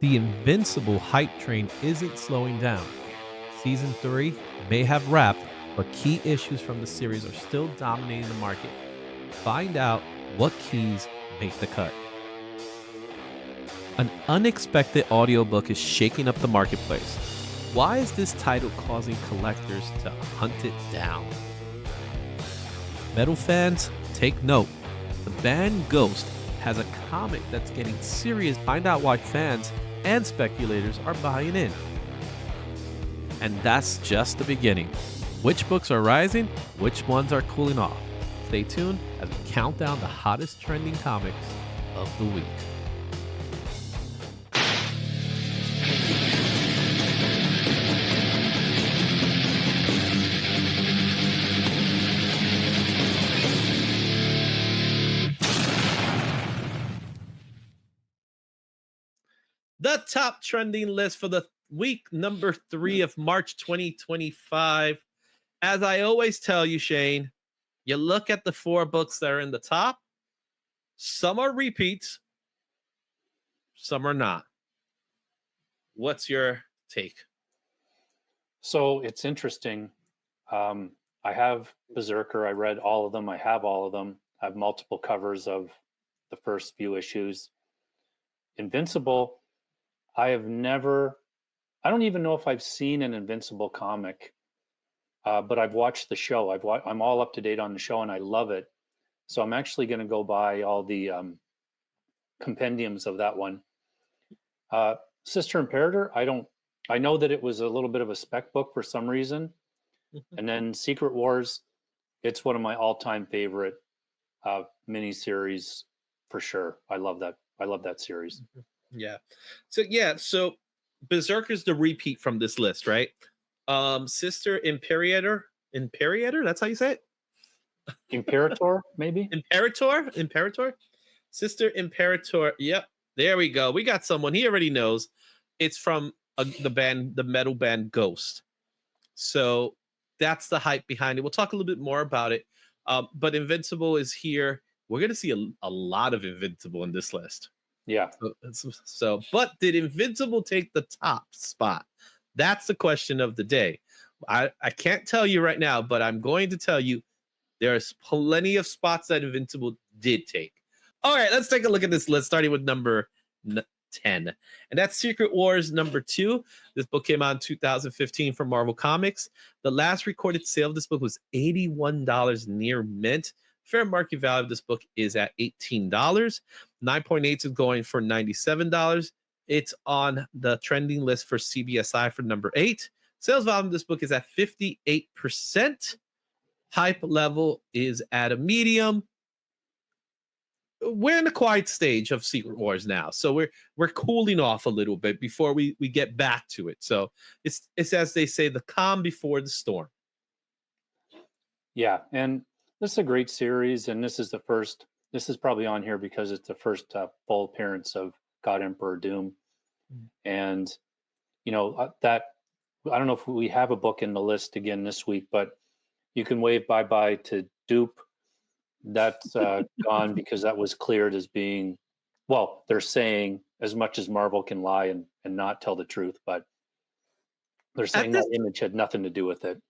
The Invincible hype train isn't slowing down. Season 3 may have wrapped, but key issues from the series are still dominating the market. Find out what keys make the cut. An unexpected audiobook is shaking up the marketplace. Why is this title causing collectors to hunt it down? Metal fans, take note. The band Ghost has a comic that's getting serious. Find out why fans and speculators are buying in. And that's just the beginning. Which books are rising? Which ones are cooling off? Stay tuned as we count down the hottest trending comics of the week. The top trending list for the week number 3 of March 2025. As I always tell you, Shane, you look at the 4 books that are in the top. Some are repeats, some are not. What's your take? So it's interesting. I have Berserker. I read all of them. I have all of them. I have multiple covers of the first few issues. Invincible, I don't even know if I've seen an Invincible comic, but I've watched the show. I'm all up to date on the show and I love it. So I'm actually going to go buy all the compendiums of that one. Sister Imperator, I know that it was a little bit of a spec book for some reason. And then Secret Wars, it's one of my all-time favorite miniseries for sure. I love that series. Yeah. So Berserker's the repeat from this list, right? Sister Imperator, that's how you say it? Imperator, maybe? Imperator? Sister Imperator. Yep. There we go. We got someone. He already knows. It's from the metal band Ghost. So that's the hype behind it. We'll talk a little bit more about it. But Invincible is here. We're going to see a lot of Invincible in this list. Yeah. But did Invincible take the top spot? That's the question of the day. I can't tell you right now, but I'm going to tell you there's plenty of spots that Invincible did take. All right, let's take a look at this list, starting with number 10. And that's Secret Wars number 2. This book came out in 2015 from Marvel Comics. The last recorded sale of this book was $81 near mint. Fair market value of this book is at $18. 9.8 is going for $97. It's on the trending list for CBSI for number 8. Sales volume of this book is at 58%. Hype level is at a medium. We're in the quiet stage of Secret Wars now, so we're cooling off a little bit before we get back to it. So it's as they say, the calm before the storm. Yeah, and this is a great series, and this is probably on here because it's the first full appearance of God Emperor Doom. And that, I don't know if we have a book in the list again this week, but you can wave bye-bye to Dupe. That's gone because that was cleared as being, well, they're saying, as much as Marvel can lie and not tell the truth, but they're saying that image had nothing to do with it.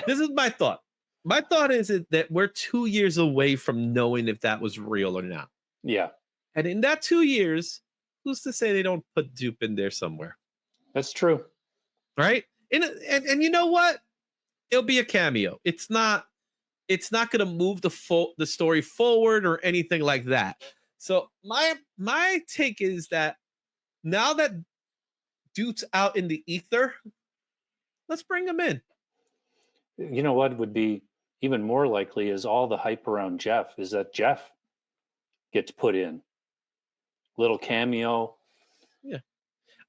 This is my thought. My thought is that we're 2 years away from knowing if that was real or not. Yeah. And in that 2 years, who's to say they don't put Dupe in there somewhere? That's true. Right? And you know what? It'll be a cameo. It's not going to move the story forward or anything like that. So my take is that now that Dupe's out in the ether, let's bring him in. You know what would be even more likely is all the hype around Jeff is that Jeff gets put in. Little cameo. Yeah.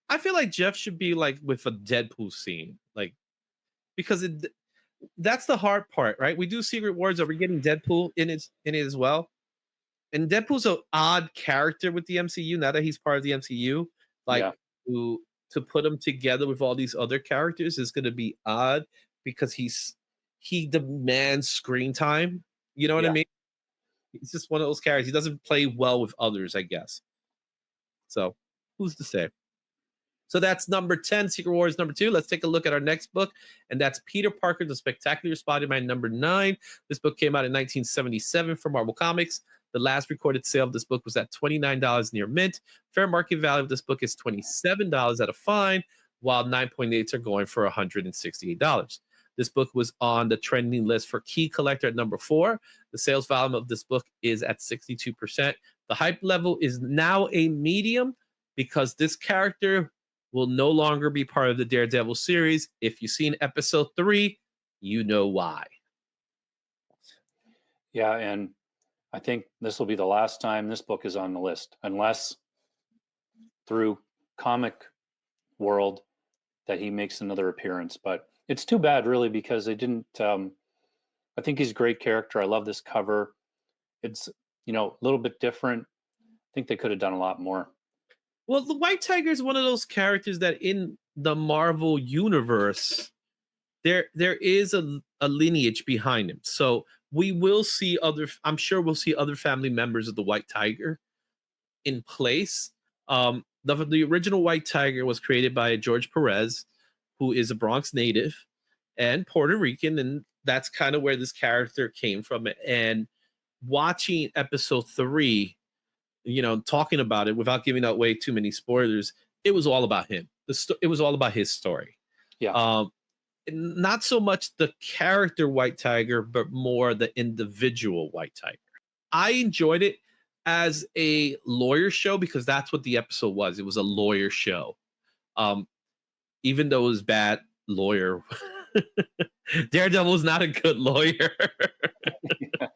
I feel like Jeff should be like with a Deadpool scene, like, because that's the hard part, right? We do Secret Wars. Are we getting Deadpool in it as well? And Deadpool's an odd character with the MCU now that he's part of the MCU. Like, yeah. To put him together with all these other characters is going to be odd because he demands screen time. You know what I mean? He's just one of those characters. He doesn't play well with others, I guess. So who's to say? So that's number 10, Secret Wars number 2. Let's take a look at our next book, and that's Peter Parker, The Spectacular Spider-Man number 9. This book came out in 1977 for Marvel Comics. The last recorded sale of this book was at $29 near mint. Fair market value of this book is $27 at a fine, while 9.8s are going for $168. This book was on the trending list for Key Collector at number 4. The sales volume of this book is at 62%. The hype level is now a medium because this character will no longer be part of the Daredevil series. If you've seen episode 3, you know why. Yeah, and I think this will be the last time this book is on the list, unless through comic world that he makes another appearance. But it's too bad, really, because they didn't. I think he's a great character. I love this cover. It's, you know, a little bit different. I think they could have done a lot more. Well, the White Tiger is one of those characters that in the Marvel universe, there is a lineage behind him. So we will see I'm sure we'll see other family members of the White Tiger in place. The original White Tiger was created by George Perez, who is a Bronx native and Puerto Rican, and that's kind of where this character came from. And watching episode 3, you know, talking about it without giving away too many spoilers, it was all about him. It was all about his story. Yeah. Not so much the character White Tiger, but more the individual White Tiger. I enjoyed it as a lawyer show because that's what the episode was. It was a lawyer show. Even though it was bad lawyer, Daredevil was not a good lawyer. Yeah.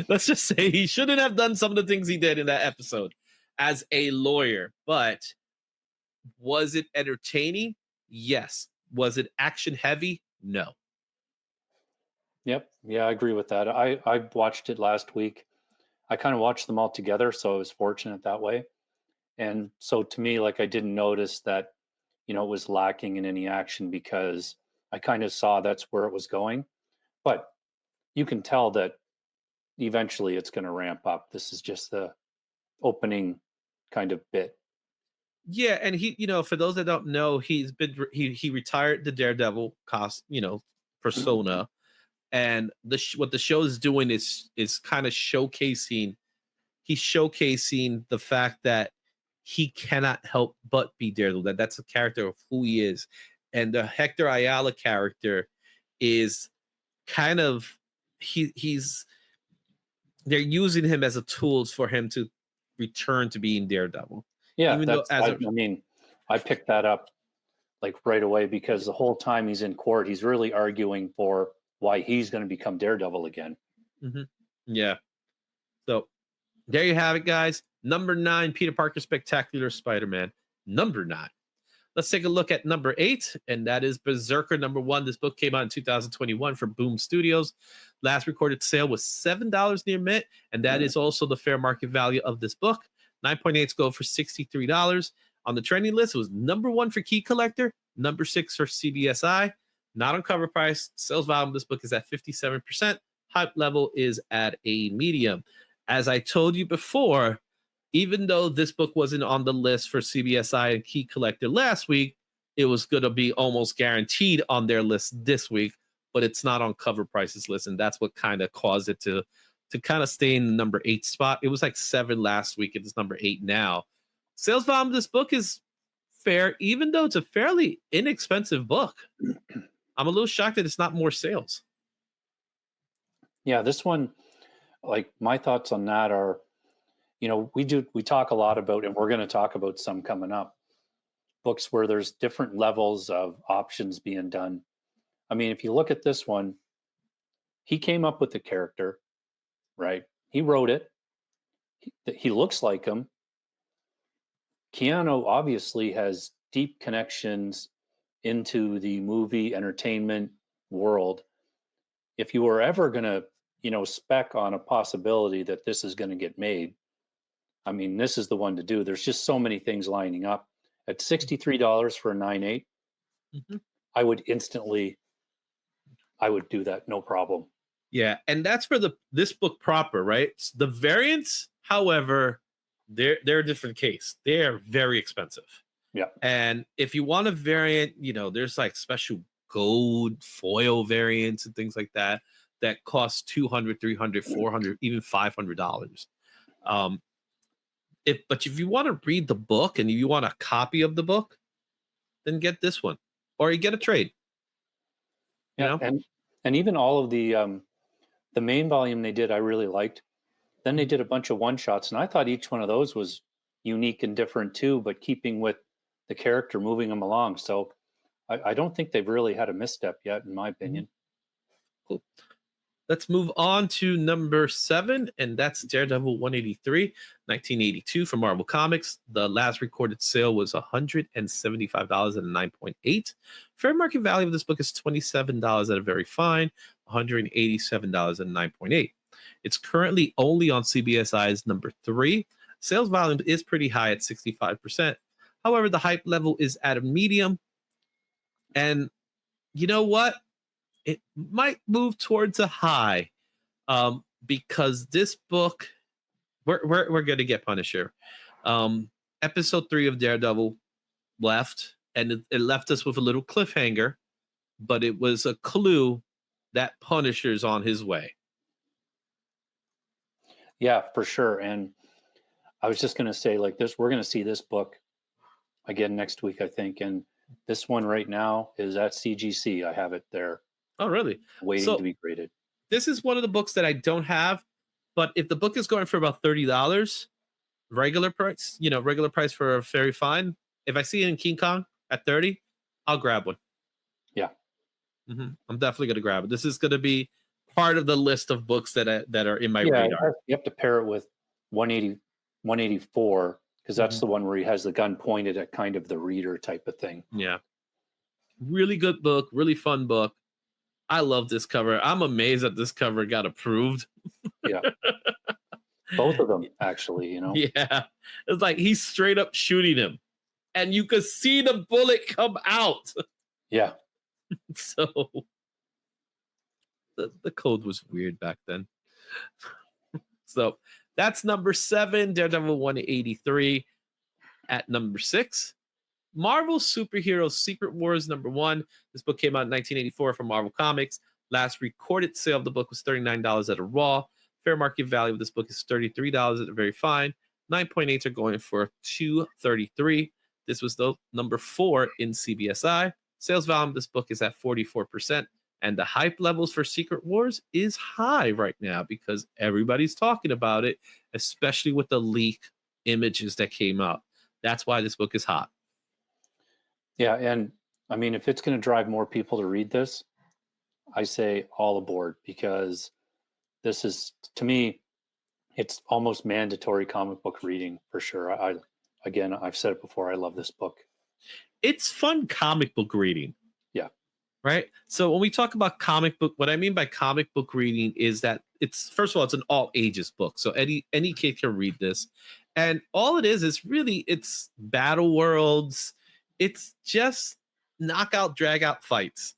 Let's just say he shouldn't have done some of the things he did in that episode as a lawyer. But was it entertaining? Yes. Was it action heavy? No. Yep. Yeah, I agree with that. I watched it last week. I kind of watched them all together, so I was fortunate that way. And so to me, like, I didn't notice that, you know, it was lacking in any action because I kind of saw that's where it was going. But you can tell that eventually it's going to ramp up. This is just the opening kind of bit. Yeah, and he, you know, for those that don't know, he retired the Daredevil persona, and what the show is doing is kind of showcasing the fact that he cannot help but be Daredevil. That's a character of who he is, and the Hector Ayala character is kind of he's they're using him as a tool for him to return to being Daredevil. Yeah, Even though I mean, I picked that up like right away because the whole time he's in court, he's really arguing for why he's going to become Daredevil again. Mm-hmm. Yeah. So there you have it, guys. Number 9, Peter Parker Spectacular Spider-Man. Number 9. Let's take a look at number 8, and that is Berserker number 1. This book came out in 2021 for Boom Studios. Last recorded sale was $7 near mint, and that is also the fair market value of this book. 9.8s go for $63. On the trending list, it was number 1 for Key Collector, number 6 for CBSI. Not on cover price. Sales volume of this book is at 57%. Hype level is at a medium. As I told you before, even though this book wasn't on the list for CBSI and Key Collector last week, it was going to be almost guaranteed on their list this week, but it's not on cover prices list, and that's what kind of caused it to kind of stay in the number 8 spot. It was like 7 last week. It's number 8 now. Sales volume of this book is fair, even though it's a fairly inexpensive book. I'm a little shocked that it's not more sales. Yeah, this one, like, my thoughts on that are, you know, we talk a lot about, and we're going to talk about some coming up, books where there's different levels of options being done. I mean, if you look at this one, he came up with the character, right? He wrote it. He looks like him. Keanu obviously has deep connections into the movie entertainment world. If you were ever going to, you know, spec on a possibility that this is going to get made, I mean, this is the one to do. There's just so many things lining up. At $63 for a 9.8, I would do that, no problem. Yeah, and that's for this book proper, right? The variants, however, they're a different case. They're very expensive. Yeah. And if you want a variant, there's like special gold foil variants and things like that that cost 200, 300, 400, even $500. Um, but if you want to read the book and you want a copy of the book, then get this one, or you get a trade. You Yeah, know, and even all of the main volume they did, I really liked. Then they did a bunch of one shots, and I thought each one of those was unique and different too, but keeping with the character, moving them along. So I don't think they've really had a misstep yet, in my Mhm. opinion. Cool. Let's move on to number 7, and that's Daredevil 183, 1982 from Marvel Comics. The last recorded sale was $175.09.8. Fair market value of this book is $27 at a very fine, $187.09.8. It's currently only on CBSI's number 3. Sales volume is pretty high at 65%. However, the hype level is at a medium. And you know what? It might move towards a high, because this book, we're going to get Punisher. Episode 3 of Daredevil left, and it left us with a little cliffhanger, but it was a clue that Punisher's on his way. Yeah, for sure. And I was just going to say, like this, we're going to see this book again next week, I think. And this one right now is at CGC. I have it there Oh, really? waiting to So be graded. this is one of the books that I don't have, but if the book is going for about $30, regular price, regular price for a very fine. If I see it in King Kong at 30, I'll grab one. Yeah. I'm definitely gonna grab it. This is gonna be part of the list of books that are in my Yeah, radar. you have to pair it with 180, 184, because that's Mhm. the one where he has the gun pointed at kind of the reader type of thing. Yeah, really good book, really fun book. I love this cover. I'm amazed that this cover got approved. Yeah, both of them actually. Yeah, it's like he's straight up shooting him, and you could see the bullet come out. Yeah, So the code was weird back then. So that's number 7, Daredevil 183. At number 6, Marvel Superhero Secret Wars number 1. This book came out in 1984 from Marvel Comics. Last recorded sale of the book was $39 at a raw. Fair market value of this book is $33 at a very fine. 9.8s are going for $233. This was the number 4 in CBSI. Sales volume of this book is at 44%. And the hype levels for Secret Wars is high right now because everybody's talking about it, especially with the leak images that came out. That's why this book is hot. yeah, and I mean, if it's going to drive more people to read this, I say all aboard, because this is, to me, it's almost mandatory comic book reading for sure. Again, I've said it before, I love this book. It's fun comic book reading. Yeah. Right. So when we talk about comic book, what I mean by comic book reading is that it's, first of all, it's an all ages book. So any kid can read this. And all it is really, it's battle worlds. It's just knockout, drag out fights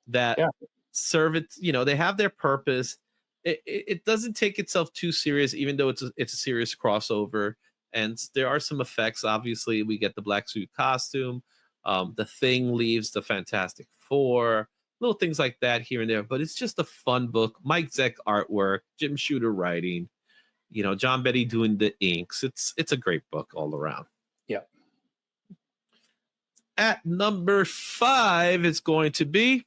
that Yeah. serve it. They have their purpose. It doesn't take itself too serious, even though it's a serious crossover. And there are some effects. Obviously, we get the black suit costume. The Thing leaves the Fantastic Four, little things like that here and there. But it's just a fun book. Mike Zeck artwork, Jim Shooter writing, John Betty doing the inks. It's a great book all around. Yeah. At number 5 is going to be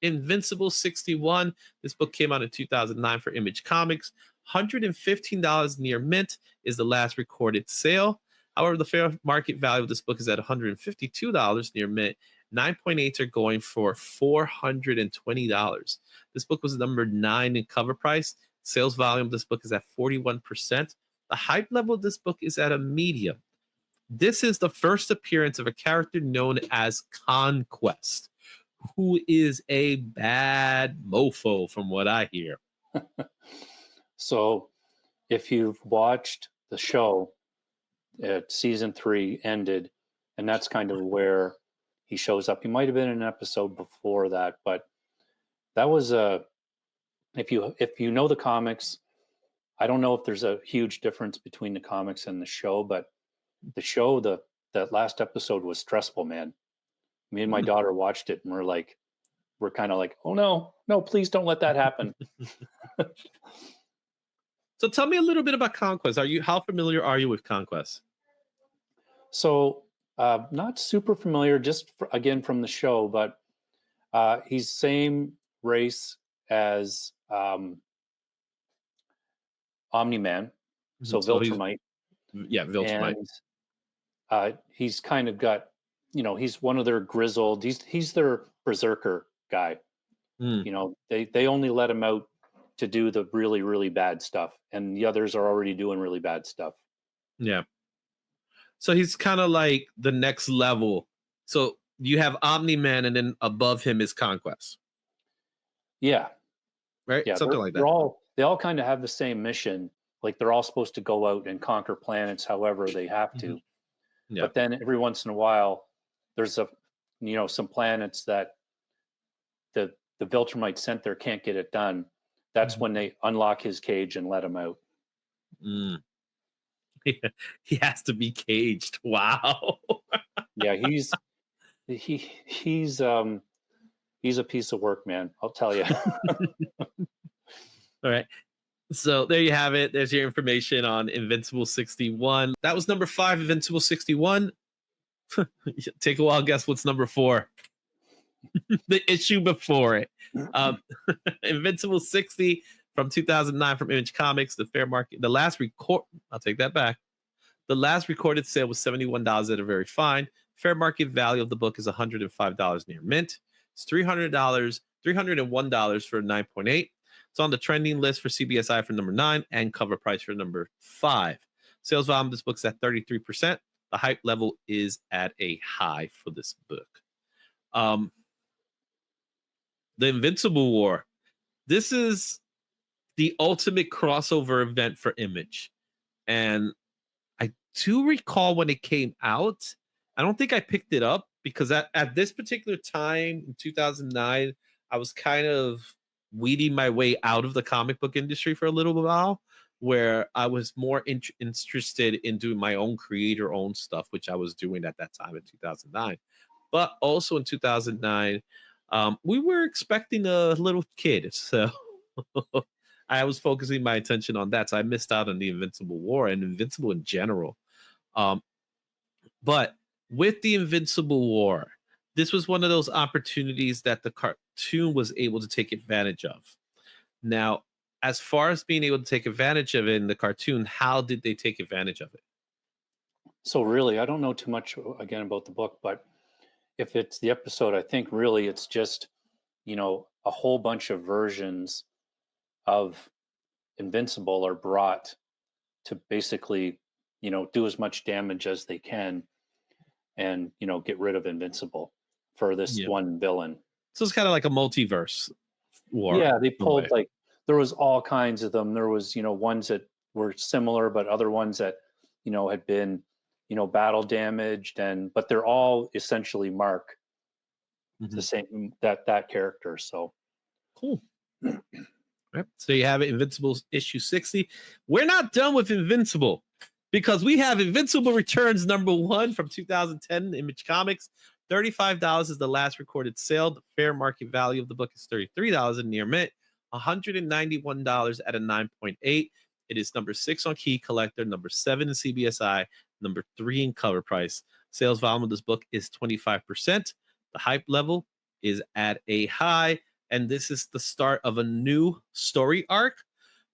Invincible 61. This book came out in 2009 for Image Comics. $115 near mint is the last recorded sale. However, the fair market value of this book is at $152 near mint. 9.8s are going for $420. This book was number 9 in cover price. Sales volume of this book is at 41%. The hype level of this book is at a medium. This is the first appearance of a character known as Conquest, who is a bad mofo from what I hear. So if you've watched the show, season 3 ended, and that's kind of where he shows up. He might have been in an episode before that, but that was a if you know the comics, I don't know if there's a huge difference between the comics and the show, but the show, that last episode was stressful, man. Me and my Hmm. daughter watched it and we're kind of like, oh no, no, please don't let that happen. So tell me a little bit about Conquest. How familiar are you with Conquest? So not super familiar, just again from the show, but he's same race as Omni Man, so Mhm. So he's Viltrumite, Viltrumite. and he's kind of got, he's one of their grizzled. He's their berserker guy. Mm, They only let him out to do the really really bad stuff, and the others are already doing really bad stuff. yeah. So he's kind of like the next level. So you have Omni Man, and then above him is Conquest, Yeah, right? yeah, Something like that. they all kind of have the same mission. Like they're all supposed to go out and conquer planets, however they have Mhm. to. Yeah. But then every once in a while, there's some planets that the Viltrumite sent there can't get it done. That's Mhm. when they unlock his cage and let him out. Mm. He has to be caged. Wow. Yeah, he's a piece of work, man. I'll tell you. All right. So there you have it. There's your information on Invincible 61. That was number 5, Invincible 61. Take a wild guess what's number 4. The issue before it. Um, Invincible 60 from 2009 from Image Comics. The fair market, I'll take that back. The last recorded sale was $71 at a very fine. Fair market value of the book is $105 near mint. It's $301 for 9.8. It's on the trending list for CBSI for number 9 and cover price for number 5. Sales volume of this book's at 33%. The hype level is at a high for this book. The Invincible War. This is the ultimate crossover event for Image. And I do recall when it came out, I don't think I picked it up because at this particular time in 2009, I was kind of weeding my way out of the comic book industry for a little while, where I was more interested in doing my own creator-owned stuff, which I was doing at that time in 2009. But also in 2009, we were expecting a little kid, so I was focusing my attention on that. So I missed out on the Invincible War and Invincible in general. Um, but with the Invincible War, this was one of those opportunities that the cartoon was able to take advantage of. Now, as far as being able to take advantage of it in the cartoon, how did they take advantage of it? So really, I don't know too much again about the book, but if it's the episode, I think really it's just, a whole bunch of versions of Invincible are brought to basically, do as much damage as they can and, get rid of Invincible for this Yeah. one villain. So it's kind of like a multiverse war. Yeah, they in a way. pulled there was all kinds of them. There was, ones that were similar, but other ones that, had been, battle damaged but they're all essentially Mark the Mhm. same that character. So Cool. Right. So you have it, Invincible issue 60. We're not done with Invincible because we have Invincible Returns number 1 from 2010 Image Comics. $35 is the last recorded sale. The fair market value of the book is $33 in near mint, $191 at a 9.8. It is number 6 on Key Collector, number 7 in CBSI, number 3 in cover price. Sales volume of this book is 25%. The hype level is at a high. And this is the start of a new story arc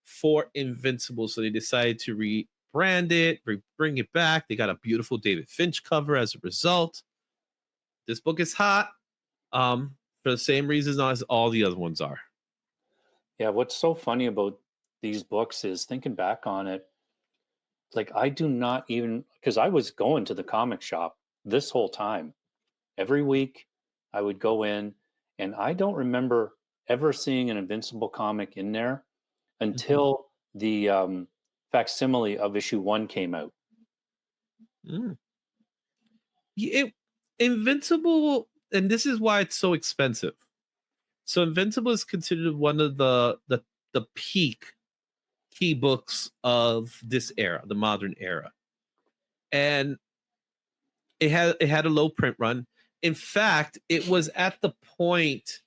for Invincible. So they decided to rebrand it, bring it back. They got a beautiful David Finch cover as a result. This book is hot for the same reasons as all the other ones are. yeah, what's so funny about these books is thinking back on it, like I do not even, because I was going to the comic shop this whole time. Every week I would go in and I don't remember ever seeing an Invincible comic in there Mhm. until the facsimile of issue 1 came out. Mm. Invincible, and this is why it's so expensive. So Invincible is considered one of the peak key books of this era, the modern era. And it had a low print run. In fact, it was at the point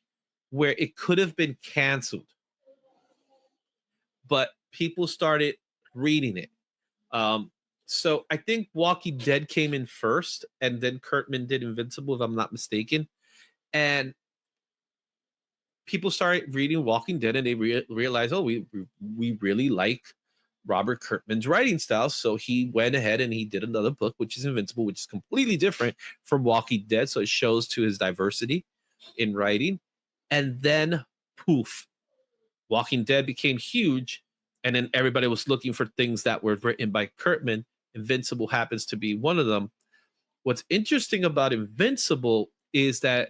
where it could have been canceled, but people started reading it. So I think Walking Dead came in first, and then Kurtman did Invincible, if I'm not mistaken. And people started reading Walking Dead, and they realized, oh, we really like Robert Kirkman's writing style. So he went ahead and he did another book, which is Invincible, which is completely different from Walking Dead. So it shows to his diversity in writing. And then poof, Walking Dead became huge. And then everybody was looking for things that were written by Kirkman. Invincible happens to be one of them. What's interesting about Invincible is that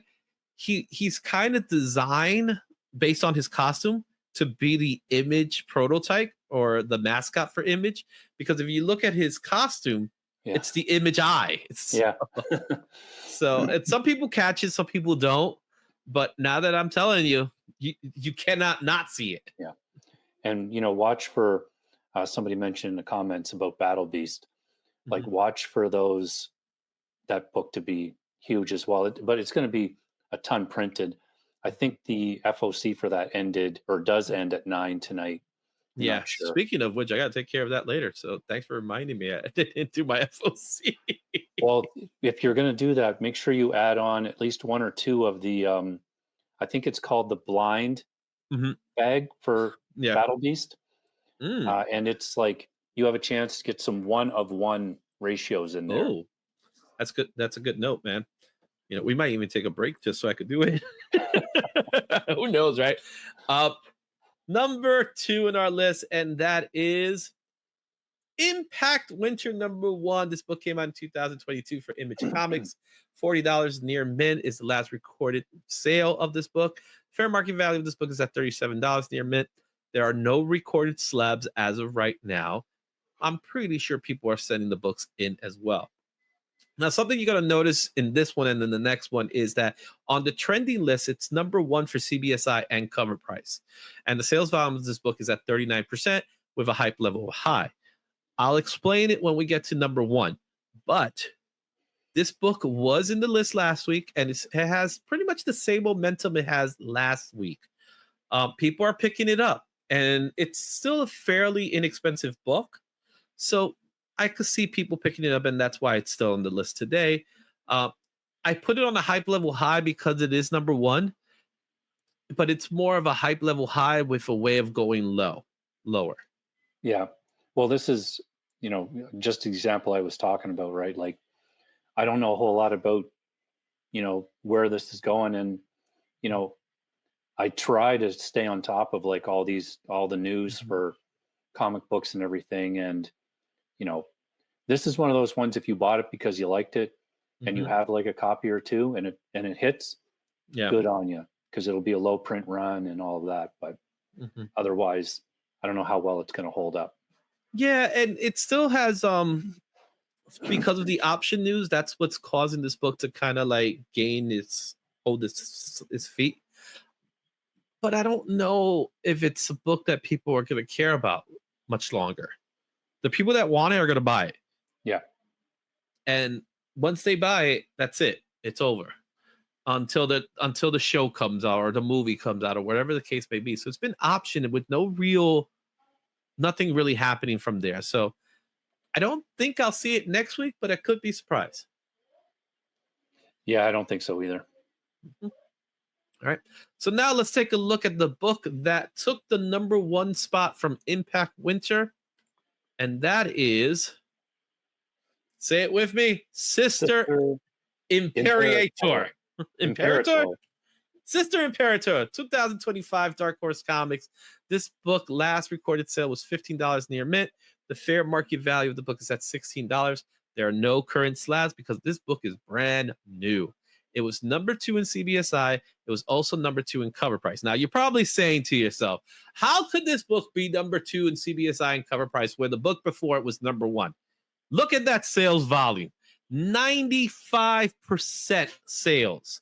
he's kind of designed based on his costume to be the Image prototype or the mascot for Image, because if you look at his costume, it's the Image eye. So some people catch it, some people don't. But now that I'm telling you, you cannot not see it. Yeah. And, watch for, somebody mentioned in the comments about Battle Beast, like watch for that book to be huge as well. But it's going to be a ton printed. I think the FOC for that does end at 9 tonight. Yeah. Sure. Speaking of which, I got to take care of that later. So thanks for reminding me. I didn't do my FOC. Well, if you're going to do that, make sure you add on at least one or two of the, I think it's called the blind bag for Battle Beast. And it's like you have a chance to get some 1-of-1 ratios in there. Oh, that's good. That's a good note, man. We might even take a break just so I could do it. Who knows, right? Number 2 in our list, and that is Impact Winter #1. This book came out in 2022 for Image Comics. $40 near mint is the last recorded sale of this book. Fair market value of this book is at $37 near mint. There are no recorded slabs as of right now. I'm pretty sure people are sending the books in as well. Now, something you got to notice in this one and then the next one is that on the trending list, it's #1 for CBSI and cover price. And the sales volume of this book is at 39% with a hype level high. I'll explain it when we get to #1. But this book was in the list last week, and it has pretty much the same momentum it has last week. People are picking it up, and it's still a fairly inexpensive book. So I could see people picking it up, and that's why it's still on the list today. I put it on a hype level high because it is #1, but it's more of a hype level high with a way of going lower. Yeah. Well, this is, just the example I was talking about, right? Like, I don't know a whole lot about, where this is going. And, I try to stay on top of like all the news for comic books and everything. And, this is one of those ones, if you bought it because you liked it and you have like a copy or two and it hits, good on you, because it'll be a low print run and all of that. But otherwise, I don't know how well it's going to hold up. Yeah, and it still has because of the option news, that's what's causing this book to kind of like hold its feet. But I don't know if it's a book that people are going to care about much longer. The people that want it are going to buy it. Yeah. And once they buy it, that's it. It's over until the show comes out or the movie comes out or whatever the case may be. So it's been optioned with nothing really happening from there. So I don't think I'll see it next week, but I could be surprised. Yeah, I don't think so either. All right. So now let's take a look at the book that took the #1 spot from Impact Winter. And that is, say it with me, Sister Imperator. Imperator? Sister Imperator, 2025 Dark Horse Comics. This book last recorded sale was $15 near mint. The fair market value of the book is at $16. There are no current slabs because this book is brand new. It was #2 in CBSI. It was also #2 in cover price. Now, you're probably saying to yourself, how could this book be #2 in CBSI and cover price where the book before it was #1? Look at that sales volume. 95% sales.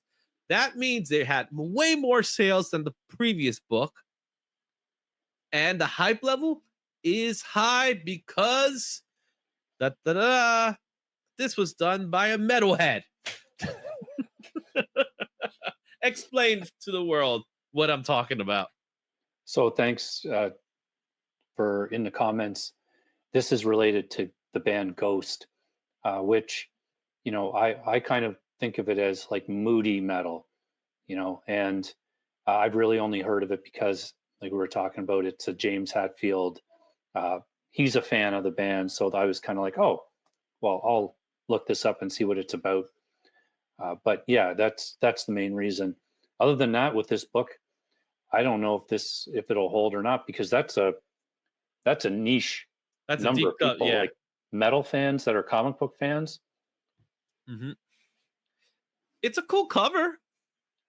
That means they had way more sales than the previous book. And the hype level is high because this was done by a metalhead. Explain to the world what I'm talking about. So thanks for in the comments. This is related to the band Ghost, which, I kind of think of it as like moody metal, and I've really only heard of it because, like we were talking about, it's a James Hetfield. He's a fan of the band, so I was kind of like, oh, well, I'll look this up and see what it's about. But yeah, that's the main reason. Other than that, with this book, I don't know if it'll hold or not, because that's a niche That's a number deep of people, cut, yeah. like metal fans that are comic book fans. Mm-hmm. It's a cool cover.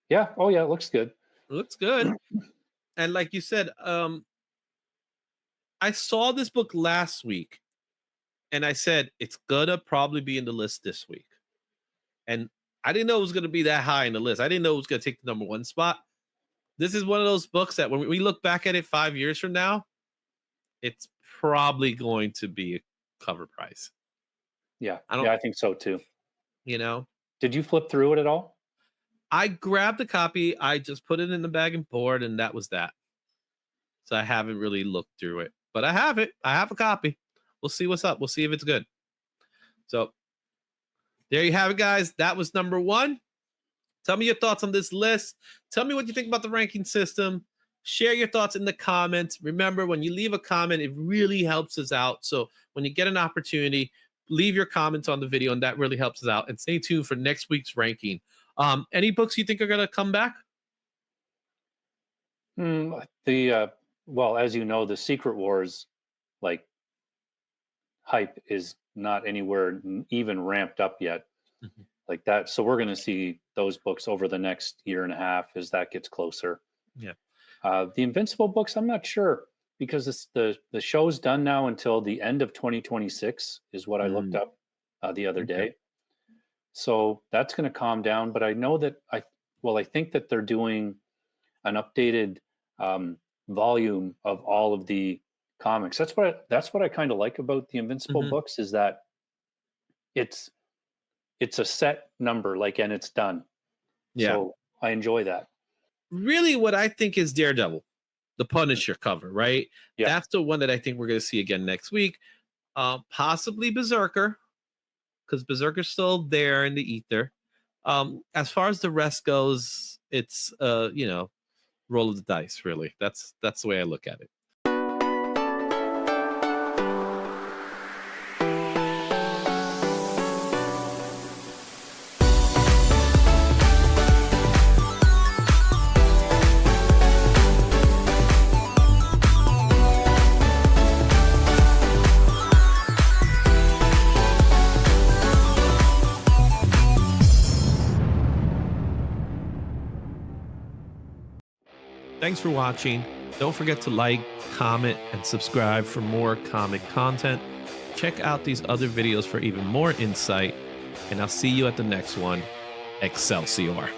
Yeah. Oh yeah, it looks good. It looks good. And like you said, I saw this book last week and I said, it's gonna probably be in the list this week. And I didn't know it was gonna be that high in the list. I didn't know it was gonna take the number one spot. This is one of those books that when we look back at it 5 years from now, it's probably going to be a cover price. Yeah. I think so too. Did you flip through it at all? I grabbed a copy. I just put it in the bag and poured, and that was that. So I haven't really looked through it, but I have it. I have a copy. We'll see what's up. We'll see if it's good. So there you have it, guys. That was number one. Tell me your thoughts on this list. Tell me what you think about the ranking system. Share your thoughts in the comments. Remember, when you leave a comment, it really helps us out. So when you get an opportunity, leave your comments on the video, and that really helps us out. And stay tuned for next week's ranking. Any books you think are going to come back? Well, as you know, the Secret Wars, like, hype is not anywhere even ramped up yet. Mhm. Like that. So we're going to see those books over the next year and a half as that gets closer. Yeah. The Invincible books, I'm not sure, because the show's done now until the end of 2026 is what I looked up the other day. So that's going to calm down. But I know that I think that they're doing an updated volume of all of the comics. That's what I kind of like about the Invincible books, is that it's a set number, and it's done. Yeah. So I enjoy that. Really, what I think is Daredevil, the Punisher cover, right? Yeah. That's the one that I think we're going to see again next week. Possibly Berserker, because Berserker's still there in the ether. As far as the rest goes, it's roll of the dice, really. That's the way I look at it. Thanks for watching. Don't forget to like, comment, and subscribe for more comic content. Check out these other videos for even more insight, and I'll see you at the next one. Excelsior.